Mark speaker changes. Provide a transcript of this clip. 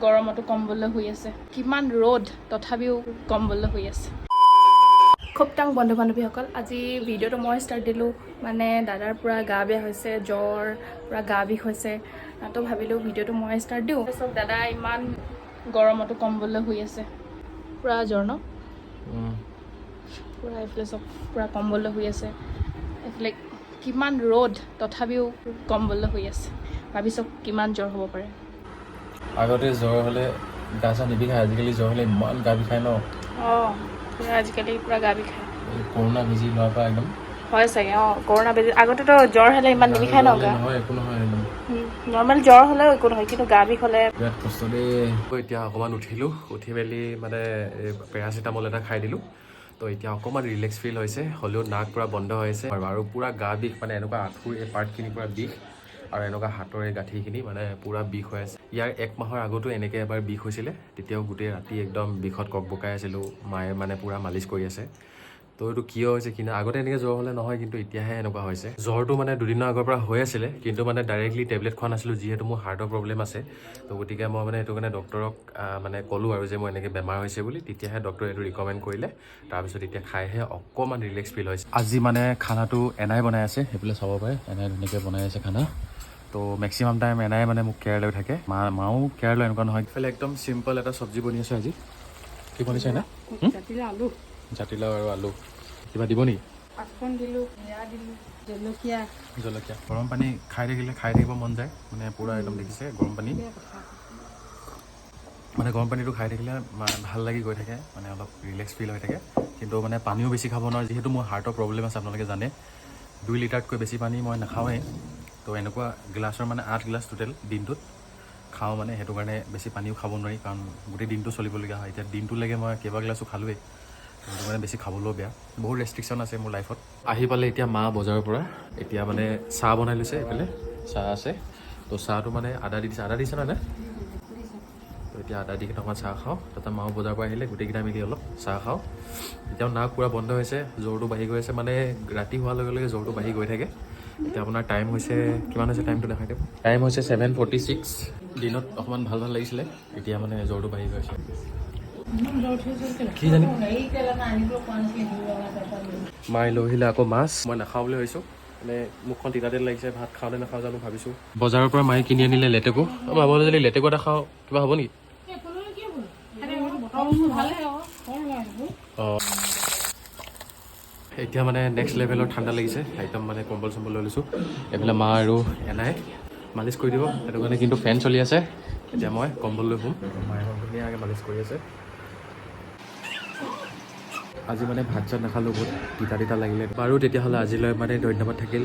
Speaker 1: গৰমতো কম্বললৈ শুই আছে। কিমান ৰ'দ তথাপিও কম্বললৈ শুই আছে। খুব টাং বন্ধু বান্ধৱীসকল, আজি ভিডিঅ'টো মই ষ্টাৰ্ট দিলোঁ। মানে দাদাৰ পূৰা গা বেয়া হৈছে, জ্বৰ, পূৰা গা বিষ হৈছে। তো ভাবিলোঁ ভিডিঅ'টো মই ষ্টাৰ্ট দিওঁ। তাৰপিছত দাদা ইমান গৰমতো কম্বললৈ শুই আছে। পূৰা জ্বৰ ন? পূৰা এইফালে চব পূৰা কম্বললৈ শুই আছে। এইফালে কিমান ৰ'দ তথাপিও কম্বললৈ শুই আছে। ভাবি চাওক কিমান জ্বৰ হ'ব পাৰে।
Speaker 2: আগতে জ্বৰ হ'লে গা চা নিবিষায়, আজিকালি জ্বৰ হ'লে ইমান গা বিষায় ন?
Speaker 1: অঁ, পূৰা আজিকালি পূৰা গা বিষায়।
Speaker 2: এই কৰোণা বেজি লোৱাৰ পৰা একদম
Speaker 1: হয় চাগে। অঁ, কৰোণা বেজি আগতেতো জ্বৰ হ'লে ইমান নিবিষায় ন গা?
Speaker 2: নহয়, একো নহয় একদম।
Speaker 1: নৰ্মেল জ্বৰ হ'লেও একো নহয়, কিন্তু গা বিষ হ'লে
Speaker 2: বিৰাট কষ্ট দেই। এতিয়া অকণমান উঠিলোঁ, উঠি মেলি মানে পেৰাচিটামল এটা খাই দিলোঁ। তো এতিয়া অকণমান ৰিলেক্স ফিল হৈছে, হ'লেও নাক পূৰা বন্ধ হৈছে আৰু পূৰা গা বিষ, মানে এনেকুৱা আঁঠুৰ এই পাৰ্টখিনি পূৰা বিষ আৰু এনেকুৱা হাতৰ এই গাঁঠিখিনি মানে পূৰা বিষ হৈ আছে। ইয়াৰ 1 মাহৰ আগতো এনেকৈ এবাৰ বিষ হৈছিলে, তেতিয়াও গোটেই ৰাতি একদম বিষত ককবকাই আছিলোঁ। মায়ে মানে পূৰা মালিচ কৰি আছে। তো এইটো কিয় হৈছে কিন্তু আগতে এনেকৈ জ্বৰ হ'লে নহয়, কিন্তু এতিয়াহে এনেকুৱা হৈছে। জ্বৰটো মানে দুদিনৰ আগৰ পৰা হৈ আছিলে, কিন্তু মানে ডাইৰেক্টলি টেবলেট খোৱা নাছিলোঁ, যিহেতু মোৰ হাৰ্টৰ প্ৰব্লেম আছে। তো গতিকে মই মানে সেইটো কাৰণে ডক্টৰক মানে ক'লোঁ আৰু যে মই এনেকৈ বেমাৰ হৈছে বুলি। তেতিয়াহে ডক্টৰে এইটো ৰিকমেণ্ড কৰিলে। তাৰপিছত এতিয়া খাইহে অকণমান ৰিলেক্স ফিল হৈছে। আজি মানে খানাটো এনাই বনাই আছে, সেইফালে চাব পাৰে। এনাই ধুনীয়াকৈ বনাই আছে খানা। তো মেক্সিমাম টাইম এনাই মানে মোক কেয়াৰ লৈ থাকে। মাও কেয়াৰ লৈ, এনেকুৱা নহয়। এইফালে একদম চিম্পল এটা চব্জি বনি আছে আজি। কি বনিছে না? জাতিলাও আৰু আলু। কিবা দিব নেকি?
Speaker 1: পাঁচফোৰণ দিলোঁ, জিৰা দিলোঁ,
Speaker 2: জলকীয়া। গৰম পানী খাই থাকিব মন যায়, মানে পূৰা একদম দেখিছে গৰম পানী। মানে গৰম পানীটো খাই থাকিলে ভাল লাগি গৈ থাকে, মানে অলপ ৰিলেক্স ফিল হৈ থাকে। কিন্তু মানে পানীও বেছি খাব নোৱাৰোঁ, যিহেতু মোৰ হাৰ্টৰ প্ৰব্লেম আছে, আপোনালোকে জানে। 2 লিটাৰতকৈ বেছি পানী মই নাখাওঁৱেই। তো এনেকুৱা গ্লাছৰ মানে 8 গ্লাছ টোটেল দিনটোত খাওঁ, মানে সেইটো কাৰণে বেছি পানীও খাব নোৱাৰি, কাৰণ গোটেই দিনটো চলিবলগীয়া হয়। এতিয়া দিনটোলৈকে মই কেইবা গ্লাছো খালোৱেই, সেইটো মানে বেছি খাবলৈও বেয়া। বহুত ৰেষ্ট্ৰিকশ্যন আছে মোৰ লাইফত। আহি পালে এতিয়া মা বজাৰৰ পৰা, এতিয়া মানে চাহ বনাই লৈছে। এইফালে চাহ আছে, তো চাহটো মানে আদা দি দিছে। আদা দিছে নহয় নে? তো এতিয়া আদা দি কেইটামান চাহ খাওঁ, তাতে মাও বজাৰৰ পৰা আহিলে, গোটেইকেইটা মিলি অলপ চাহ খাওঁ। এতিয়াও নাক পূৰা বন্ধ হৈছে, জ্বৰটো বাঢ়ি গৈ আছে, মানে ৰাতি হোৱাৰ লগে লগে জ্বৰটো বাঢ়ি গৈ থাকে। এতিয়া আপোনাৰ টাইম হৈছে, কিমান হৈছে টাইমটো দেখাই দিম। টাইম হৈছে 7:46। দিনত অকণমান ভাল লাগিছিলে, এতিয়া মানে জ্বৰটো বাঢ়ি গৈছে। কি জানি মায়ে লৈ আহিলে আকৌ মাছ। মই নাখাওঁ বুলি ভাবিছোঁ, মানে মুখখন তিতা তিতা লাগিছে। ভাত খাওঁ নে নাখাওঁ জানো ভাবিছোঁ। বজাৰৰ পৰা মায়ে কিনি আনিলে লেটেকু। ভাবো যদি লেটেকু এটা খাওঁ, কিবা হ'ব নেকি? অঁ, এতিয়া মানে নেক্সট লেভেলৰ ঠাণ্ডা লাগিছে, একদম মানে কম্বল চম্বল লৈ লৈছোঁ। এইফালে মা আৰু এনাই মালিচ কৰি দিব, সেইটো কাৰণে কিন্তু ফেন চলি আছে। এতিয়া মই কম্বল লৈ শুম, মায়ে ধুনীয়াকৈ মালিচ কৰি আছে। আজি মানে ভাত চাত নাখালোঁ, বহুত তিতা তিতা লাগিলে। বাৰু তেতিয়াহ'লে আজিলৈ মানে ধন্যবাদ থাকিল।